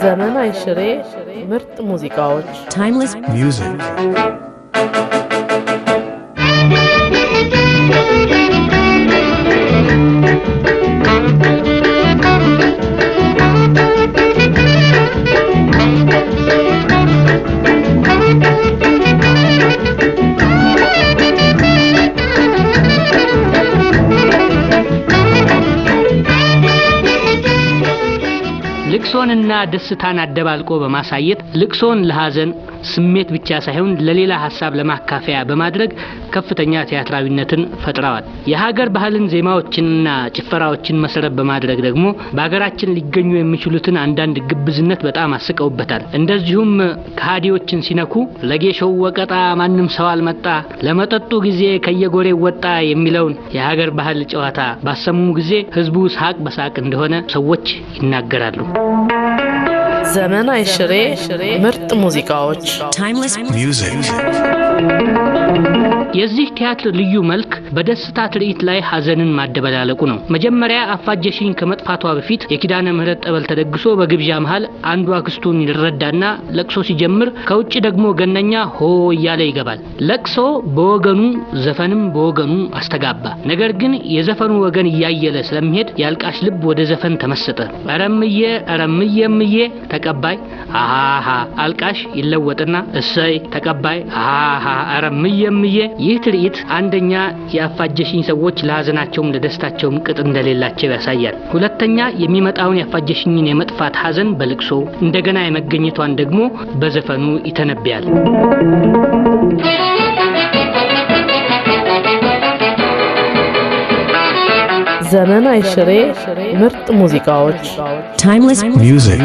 ዘመናዊ ሽሬ ምርጥ ሙዚቃዎች timeless music ልቅሶንና ደስታን አደባልቆ በማሳየት ልቅሶን ለሐዘን ስሜት ብቻ ሳይሆን ለሌላ ሐሳብ ለማካፈያ በማድረግ ከፍተኛ ቲያትራዊነትን ፈጥረዋል። የሀገር ባህልን ዜማዎችንና ጭፈራዎችን መሰረት በማድረግ ደግሞ በሀገራችን ሊገኙ የሚችሉትን አንዳንድ ግብዝነት በጣም አስቀውበታል። እንደዚሁም ከሃዲዎችን ሲነኩ ለጌሾው ወቀጣ ማንም ሰው አልመጣ ለመጠጡ ጊዜ ከየጎሬ ወጣ የሚለውን የሀገር ባህል ጨዋታ ባሰሙ ጊዜ ህዝቡ ሳቅ በሳቅ እንደሆነ ሰዎች ይናገራሉ። ዘመናዊ ሽሬ ምርጥ ሙዚቃዎች timeless music የዚህ ቲያትር ልዩ መልክ በደስታ ትርኢት ላይ ሐዘንን ማደበላለቁ ነው። መጀመሪያ አፋጀሽኝ ከመጥፋቷ በፊት የኪዳነ ምህረት ጠበል ተደግሶ በግብዣ መሃል አንዱ አክስቱን ይረዳና ለቅሶ ሲጀምር ከውጭ ደግሞ ገነኛ ሆ እያለ ይገባል። ለቅሶ በወገኑ ዘፈንም በወገኑ አስተጋባ። ነገር ግን የዘፈኑ ወገን እያየለ ስለሚሄድ ያልቃሽ ልብ ወደ ዘፈን ተመሰጠ። አረምዬ ተቀባይ አሃሃ አልቃሽ ይለወጥና እሰይ ተቀባይ አሃሃ አረምዬ ይህ ትርኢት አንደኛ ያፋጀሽኝ ሰዎች ለሐዘናቸውም ለደስታቸውም ቅጥ እንደሌላቸው ያሳያል። ሁለተኛ የሚመጣውን ያፋጀሽኝን የመጥፋት ሐዘን በልቅሶ እንደገና የመገኘቷን ደግሞ በዘፈኑ ይተነብያል። ዘመናዊ ሽሬ ምርጥ ሙዚቃዎች timeless music